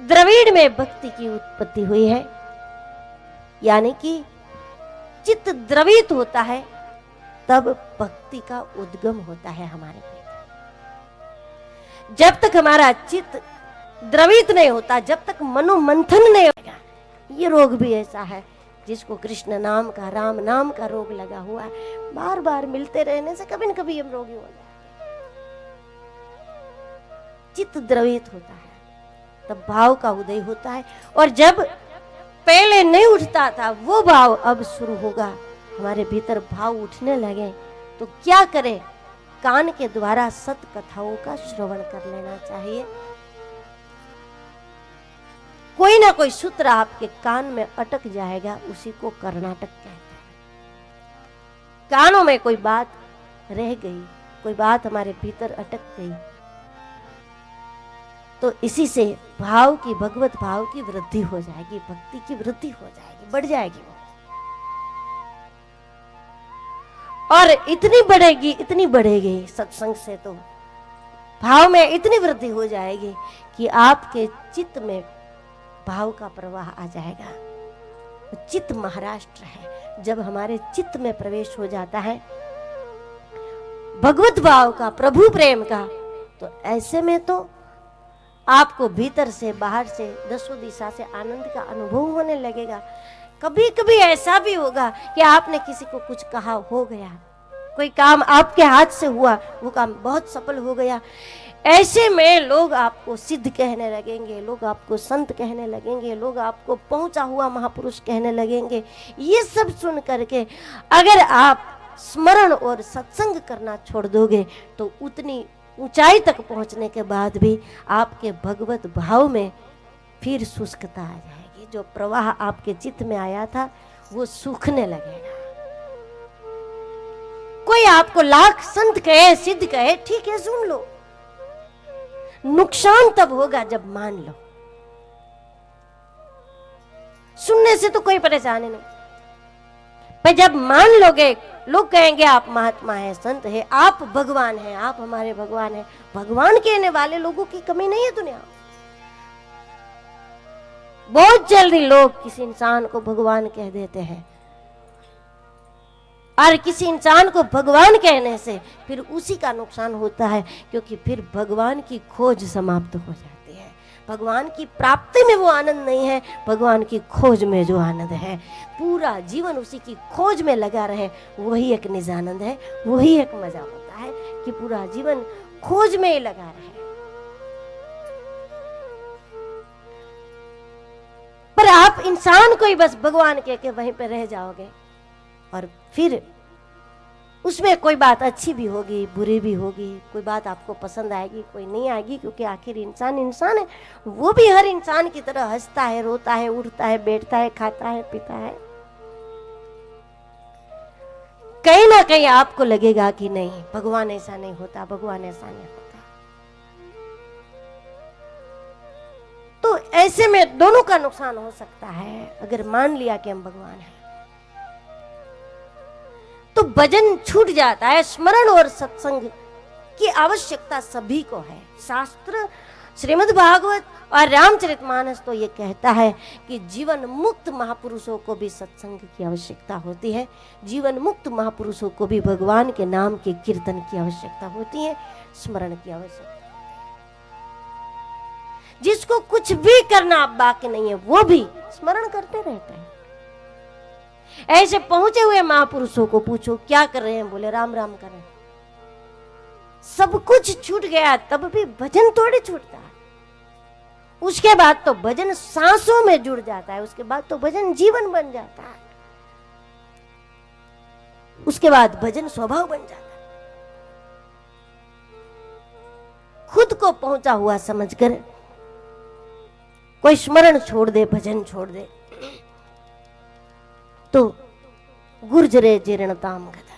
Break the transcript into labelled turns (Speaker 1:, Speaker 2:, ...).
Speaker 1: द्रविड़ में भक्ति की उत्पत्ति हुई है, यानी कि चित्त द्रवित होता है तब भक्ति का उद्गम होता है हमारे भीतर। जब तक हमारा चित्त द्रवित नहीं होता, जब तक मनोमंथन नहीं होगा, ये रोग भी ऐसा है जिसको कृष्ण नाम का, राम नाम का रोग लगा हुआ है। बार बार मिलते रहने से कभी न कभी हम रोगी हो जाते। चित्त द्रवित होता है तब भाव का उदय होता है, और जब पहले नहीं उठता था वो भाव अब शुरू होगा। हमारे भीतर भाव उठने लगे तो क्या करें? कान के द्वारा सत कथाओं का श्रवण कर लेना चाहिए। कोई ना कोई सूत्र आपके कान में अटक जाएगा, उसी को कर्नाटक कहते हैं। कानों में कोई बात रह गई, कोई बात हमारे भीतर अटक गई, तो इसी से भाव की, भगवत भाव की वृद्धि हो जाएगी, भक्ति की वृद्धि हो जाएगी, बढ़ जाएगी वो। और इतनी बढ़ेगी सत्संग से, तो भाव में इतनी वृद्धि हो जाएगी कि आपके चित्त में भाव का प्रवाह आ जाएगा। चित्त महाराष्ट्र है। जब हमारे चित्त में प्रवेश हो जाता है भगवत भाव का, प्रभु प्रेम का, तो ऐसे में तो आपको भीतर से बाहर से दसों दिशा से आनंद का अनुभव होने लगेगा। कभी कभी ऐसा भी होगा कि आपने किसी को कुछ कहा, हो गया, कोई काम आपके हाथ से हुआ, वो काम बहुत सफल हो गया। ऐसे में लोग आपको सिद्ध कहने लगेंगे, लोग आपको संत कहने लगेंगे, लोग आपको पहुंचा हुआ महापुरुष कहने लगेंगे। ये सब सुन करके अगर आप स्मरण और सत्संग करना छोड़ दोगे तो उतनी ऊंचाई तक पहुंचने के बाद भी आपके भगवत भाव में फिर शुष्कता आ जाएगी। जो प्रवाह आपके चित्त में आया था वो सूखने लगेगा। कोई आपको लाख संत कहे, सिद्ध कहे, ठीक है सुन लो, नुकसान तब होगा जब मान लो। सुनने से तो कोई परेशानी नहीं, पर जब मान लोगे, लोग कहेंगे आप महात्मा है, संत है, आप भगवान हैं, आप हमारे भगवान हैं। भगवान कहने वाले लोगों की कमी नहीं है दुनिया। बहुत जल्दी लोग किसी इंसान को भगवान कह देते हैं, और किसी इंसान को भगवान कहने से फिर उसी का नुकसान होता है, क्योंकि फिर भगवान की खोज समाप्त हो जाती है। भगवान की प्राप्ति में वो आनंद नहीं है, भगवान की खोज में जो आनंद है, पूरा जीवन उसी की खोज में लगा रहे, वही एक निज आनंद है, वही एक मजा होता है कि पूरा जीवन खोज में ही लगा रहे। पर आप इंसान को ही बस भगवान कह के वहीं पे रह जाओगे, और फिर उसमें कोई बात अच्छी भी होगी, बुरी भी होगी, कोई बात आपको पसंद आएगी, कोई नहीं आएगी, क्योंकि आखिर इंसान इंसान है। वो भी हर इंसान की तरह हंसता है, रोता है, उठता है, बैठता है, खाता है, पीता है। कहीं ना कहीं आपको लगेगा कि नहीं, भगवान ऐसा नहीं होता, भगवान ऐसा नहीं होता। तो ऐसे में दोनों का नुकसान हो सकता है। अगर मान लिया कि हम भगवान हैं तो भजन छूट जाता है। स्मरण और सत्संग की आवश्यकता सभी को है। शास्त्र, श्रीमद् भागवत और रामचरितमानस तो ये कहता है कि जीवन मुक्त महापुरुषों को भी सत्संग की आवश्यकता होती है। जीवन मुक्त महापुरुषों को भी भगवान के नाम के कीर्तन की आवश्यकता होती है, स्मरण की आवश्यकता। जिसको कुछ भी करना बाकी नहीं है वो भी स्मरण करते रहते हैं। ऐसे पहुंचे हुए महापुरुषों को पूछो क्या कर रहे हैं, बोले राम राम कर रहे हैं। सब कुछ छूट गया तब भी भजन थोड़ी छूटता है। उसके बाद तो भजन सांसों में जुड़ जाता है, उसके बाद तो भजन जीवन बन जाता है, उसके बाद भजन स्वभाव बन जाता है। खुद को पहुंचा हुआ समझकर कोई स्मरण छोड़ दे, भजन छोड़ दे तो गुर्जरे जीर्णताम गदा।